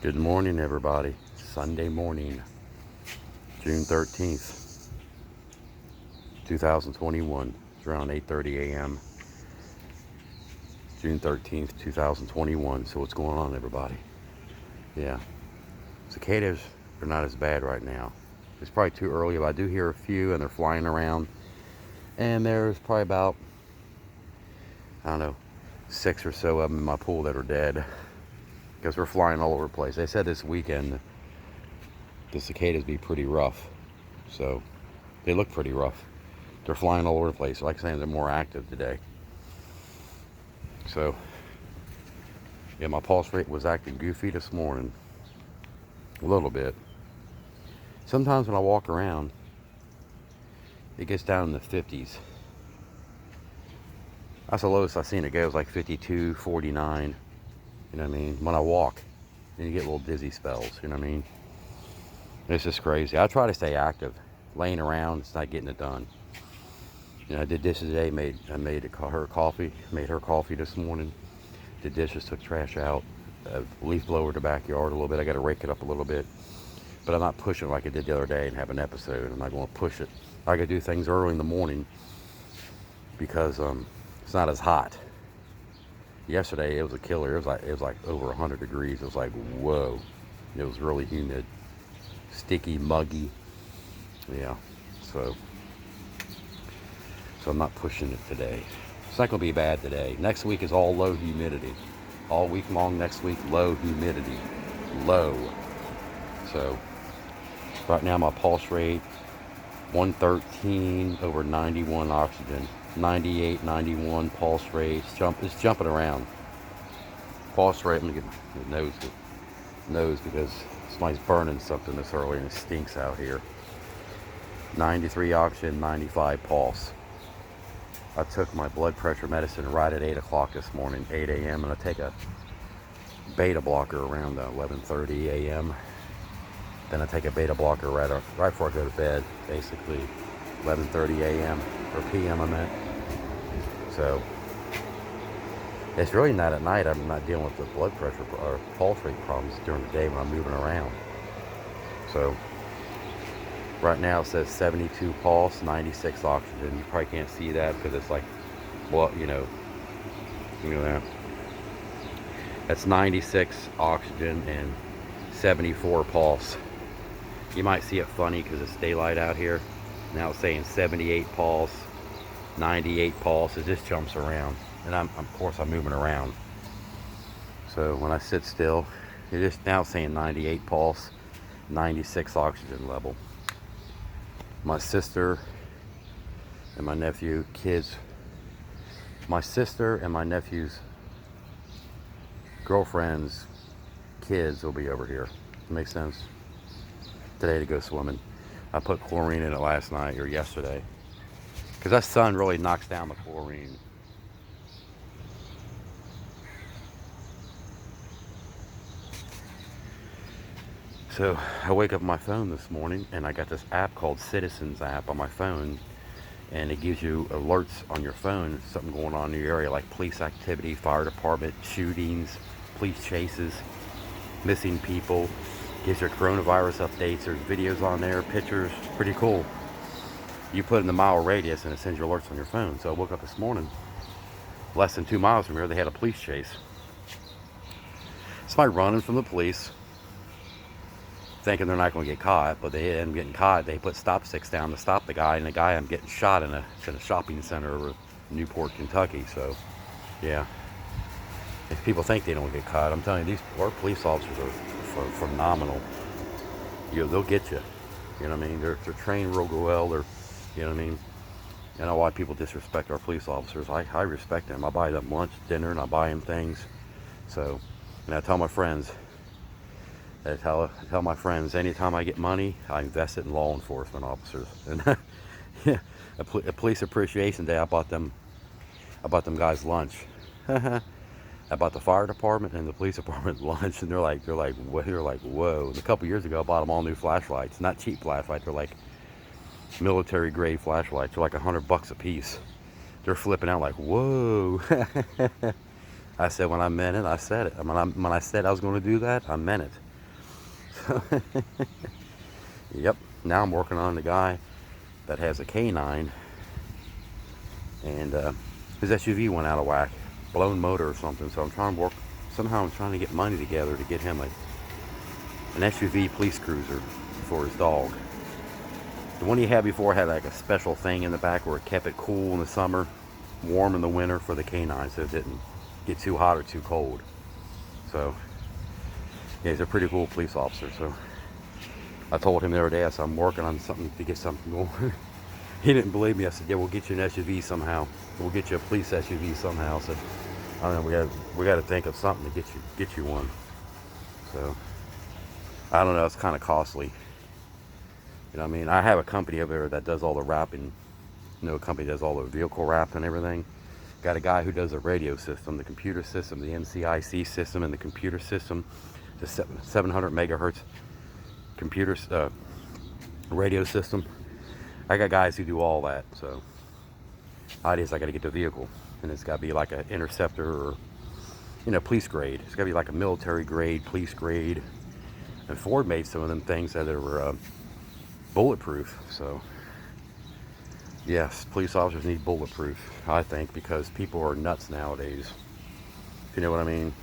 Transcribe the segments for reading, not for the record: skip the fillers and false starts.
Good morning, everybody. Sunday morning, June 13th, 2021. It's around 8:30 a.m. June 13th, 2021. So what's going on, everybody? Yeah, cicadas are not as bad right now. It's probably too early, but I do hear a few, and they're flying around. And there's probably about, I don't know, 6 or so of them in my pool that are dead because we're flying all over the place. They said this weekend the cicadas be pretty rough, so they look pretty rough. They're flying all over the place. Like I'm saying, they're more active today. So yeah, my pulse rate was acting goofy this morning a little bit. Sometimes when I walk around, it gets down in the 50s. That's the lowest I've seen it go. It was like 52, 49. You know what I mean? When I walk, then you get little dizzy spells. You know what I mean? It's just crazy. I try to stay active. Laying around, it's not getting it done. You know, I did dishes today. I made her coffee. Made her coffee this morning. Did dishes, took trash out. Leaf blower the backyard a little bit. I got to rake it up a little bit. But I'm not pushing like I did the other day and have an episode. I'm not going to push it. I got to do things early in the morning because it's not as hot. Yesterday it was a killer. It was like over 100 degrees. It was like, whoa. It was really humid, sticky, muggy. Yeah. So I'm not pushing it today. It's not going to be bad today. Next week is all low humidity. All week long next week, low humidity. Low. So right now my pulse rate, 113 over 91 oxygen. 98, 91 pulse rate. It's jumping around. Pulse rate, I'm going to get my nose because somebody's burning something this early and it stinks out here. 93 oxygen, 95 pulse. I took my blood pressure medicine right at 8 o'clock this morning, 8 a.m. And I take a beta blocker around 11:30 a.m. Then I take a beta blocker right before I go to bed, basically 11:30 a.m. or p.m. I meant. So it's really not at night. I'm not dealing with the blood pressure or pulse rate problems during the day when I'm moving around. So right now it says 72 pulse, 96 oxygen. You probably can't see that because it's like, well, you know that. That's 96 oxygen and 74 pulse. You might see it funny because it's daylight out here. Now it's saying 78 pulse, 98 pulse. It just jumps around. And of course I'm moving around. So when I sit still, it is now saying 98 pulse, 96 oxygen level. My sister and my nephew, my sister and my nephew's girlfriend's kids will be over here. Makes sense? Today to go swimming. I put chlorine in it last night or yesterday because that sun really knocks down the chlorine. So I wake up on my phone this morning and I got this app called Citizens app on my phone, and it gives you alerts on your phone, something going on in your area like police activity, fire department, shootings, police chases, missing people. Gives your coronavirus updates. There's videos on there, pictures. Pretty cool. You put in the mile radius and it sends your alerts on your phone. So I woke up this morning, less than 2 miles from here, they had a police chase. Somebody running from the police, thinking they're not going to get caught, but they end up getting caught. They put stop sticks down to stop the guy, and the guy ended up getting shot in a shopping center over Newport, Kentucky. So, yeah. If people think they don't get caught, I'm telling you, our police officers are phenomenal. They'll get you. You know what I mean? They're trained real well. You know what I mean? I know why people disrespect our police officers. I respect them. I buy them lunch, dinner, and I buy them things. So, and I tell my friends, tell my friends, anytime I get money, I invest it in law enforcement officers. And yeah, a police appreciation day, I bought them guys lunch. I bought the fire department and the police department lunch, and they're like, whoa. And a couple years ago, I bought them all new flashlights. Not cheap flashlights. They're like military grade flashlights. They're like $100 a piece. They're flipping out like, whoa. I said when I meant it, I said it. When I said I was going to do that, I meant it. Yep. Now I'm working on the guy that has a K9, and his SUV went out of whack, blown motor or something. So I'm trying to work. Somehow I'm trying to get money together to get him an SUV police cruiser for his dog. The one he had before had like a special thing in the back where it kept it cool in the summer, warm in the winter for the canine, so it didn't get too hot or too cold. So yeah, he's a pretty cool police officer. So I told him the other day, I said, I'm working on something to get something going. He didn't believe me. I said, yeah, we'll get you an SUV somehow. We'll get you a police SUV somehow. I said, I don't know, we got to think of something to get you one. So I don't know, it's kind of costly. You know what I mean? I have a company over there that does all the wrapping. You know, a company does all the vehicle wrap and everything. Got a guy who does the radio system, the computer system, the NCIC system, and the computer system, the 700 megahertz computer radio system. I got guys who do all that. So idea is I got to get the vehicle, and it's got to be like an interceptor or, you know, police grade. It's got to be like a military grade, police grade. And Ford made some of them things that were bulletproof. So yes, police officers need bulletproof, I think, because people are nuts nowadays. If you know what I mean.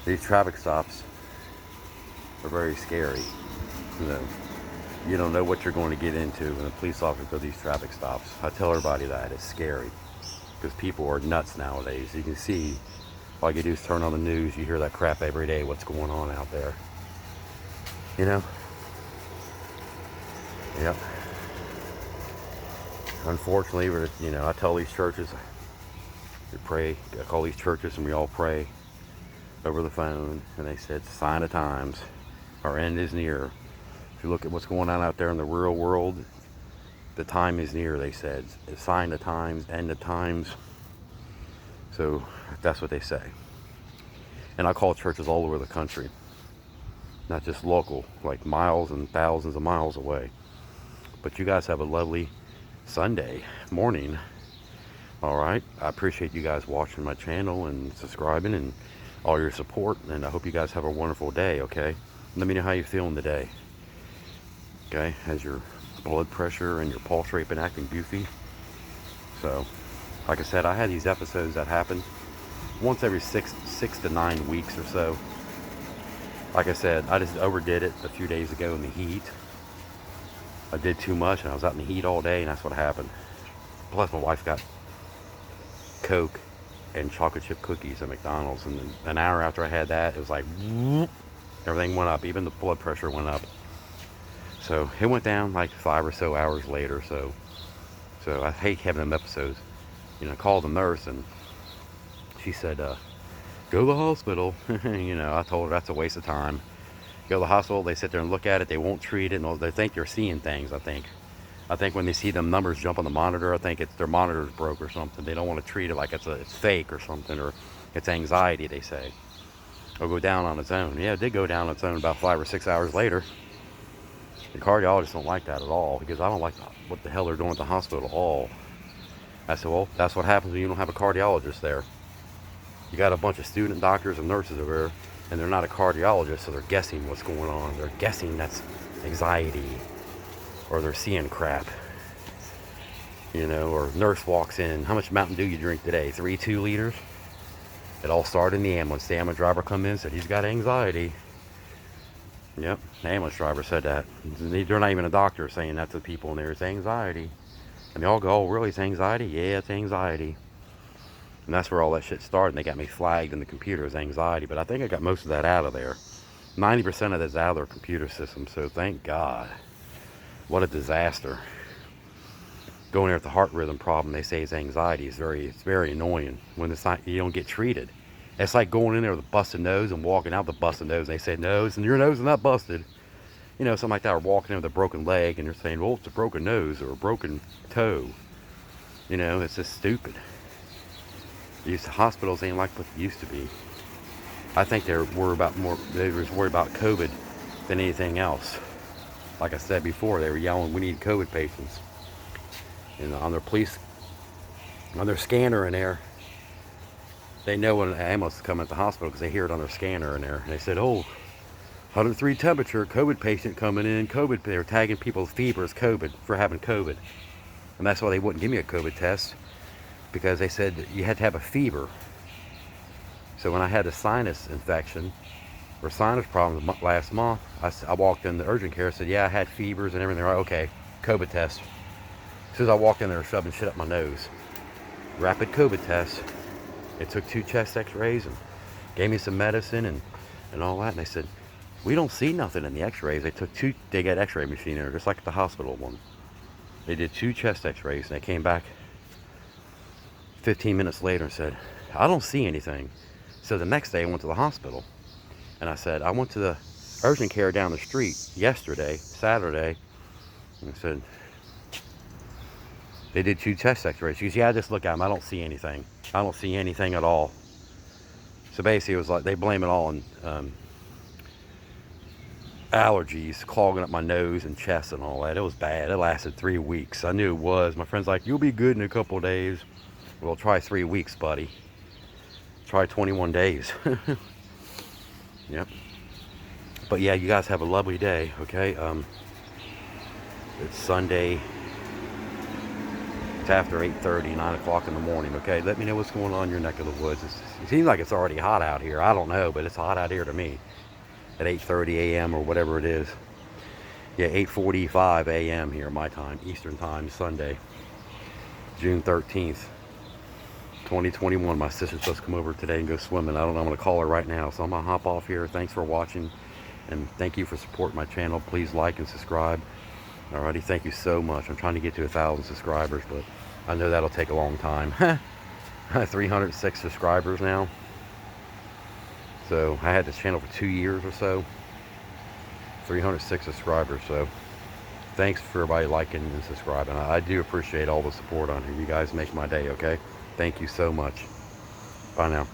These traffic stops are very scary. You don't know what you're going to get into when a police officer does these traffic stops. I tell everybody that it's scary because people are nuts nowadays. You can see, all you do is turn on the news, you hear that crap every day, what's going on out there. You know? Yep. Unfortunately, you know, I tell these churches, we pray, I call these churches and we all pray over the phone, and they said, sign of times, our end is near. If you look at what's going on out there in the real world, the time is near, they said. Sign of times, end of times. So that's what they say. And I call churches all over the country, not just local, like miles and thousands of miles away. But you guys have a lovely Sunday morning. All right, I appreciate you guys watching my channel and subscribing and all your support, and I hope you guys have a wonderful day. Okay, let me know how you're feeling today. Okay, has your blood pressure and your pulse rate been acting goofy? So like I said, I had these episodes that happen once every six to 9 weeks or so. Like I said, I just overdid it a few days ago in the heat. I did too much, and I was out in the heat all day, and that's what happened. Plus my wife got Coke and chocolate chip cookies at McDonald's, and then an hour after I had that, it was like whoop, everything went up. Even the blood pressure went up. So it went down like 5 or so hours later. So I hate having them episodes. You know, I called the nurse, and she said, go to the hospital. You know, I told her that's a waste of time. Go to the hospital, they sit there and look at it, they won't treat it, and they think they're seeing things. I think when they see them numbers jump on the monitor, I think it's their monitor's broke or something. They don't want to treat it like it's fake or something, or it's anxiety, they say. Or go down on its own. Yeah, it did go down on its own about 5 or 6 hours later. The cardiologists don't like that at all, because I don't like what the hell they're doing at the hospital at all. I said, well, that's what happens when you don't have a cardiologist there. You got a bunch of student doctors and nurses over there, and they're not a cardiologist, so they're guessing what's going on. They're guessing that's anxiety, or they're seeing crap. You know, or nurse walks in, how much Mountain Dew you drink today? 3 2-liters? It all started in the ambulance. The ambulance driver come in and said he's got anxiety. Yep, the ambulance driver said that. They're not even a doctor saying that to people in there. It's anxiety. And they all go, oh, really? It's anxiety? Yeah, it's anxiety. And that's where all that shit started. And they got me flagged in the computer as anxiety. But I think I got most of that out of there. 90% of that's out of their computer system. So thank God. What a disaster. Going there with the heart rhythm problem, they say it's anxiety. It's very annoying when it's not, you don't get treated. It's like going in there with a busted nose and walking out with a busted nose. They say, nose, and your nose is not busted. You know, something like that. Or walking in with a broken leg, and they're saying, well, it's a broken nose or a broken toe. You know, it's just stupid. These hospitals ain't like what they used to be. I think they were worried about COVID than anything else. Like I said before, they were yelling, we need COVID patients. And on their scanner in there, they know when an ambulance is coming at the hospital because they hear it on their scanner in there. And they said, oh, 103 temperature, COVID patient coming in, COVID, they were tagging people's fever as COVID for having COVID. And that's why they wouldn't give me a COVID test, because they said that you had to have a fever. So when I had a sinus infection or sinus problems last month, I walked in the urgent care and said, yeah, I had fevers and everything. They're like, okay, COVID test. As soon as I walked in there, shoving shit up my nose. Rapid COVID test. They took 2 chest x-rays and gave me some medicine and all that. And they said, we don't see nothing in the x-rays. They got x-ray machine in there, just like at the hospital one. They did 2 chest x-rays and they came back 15 minutes later and said, I don't see anything. So the next day I went to the hospital and I said, I went to the urgent care down the street yesterday, Saturday, and I said, they did 2 chest x-rays. She goes, yeah, I just look at them. I don't see anything. I don't see anything at all. So basically it was like they blame it all on allergies clogging up my nose and chest and all that. It was bad. It lasted 3 weeks. I knew it was. My friend's like, you'll be good in a couple of days. Well, try 3 weeks, buddy. Try 21 days. Yep. But yeah, you guys have a lovely day, okay? It's Sunday. It's after 8:30, 9 o'clock in the morning, okay? Let me know what's going on in your neck of the woods. It seems like it's already hot out here. I don't know, but it's hot out here to me at 8:30 a.m. or whatever it is. Yeah, 8:45 a.m. here, my time, Eastern time, Sunday, June 13th, 2021. My sister's supposed to come over today and go swimming. I don't know, I'm going to call her right now. So I'm going to hop off here. Thanks for watching, and thank you for supporting my channel. Please like and subscribe. Alrighty, thank you so much. I'm trying to get to 1,000 subscribers, but I know that'll take a long time. 306 subscribers now. So I had this channel for 2 years or so. 306 subscribers. So thanks for everybody liking and subscribing. I do appreciate all the support on here. You guys make my day, okay? Thank you so much. Bye now.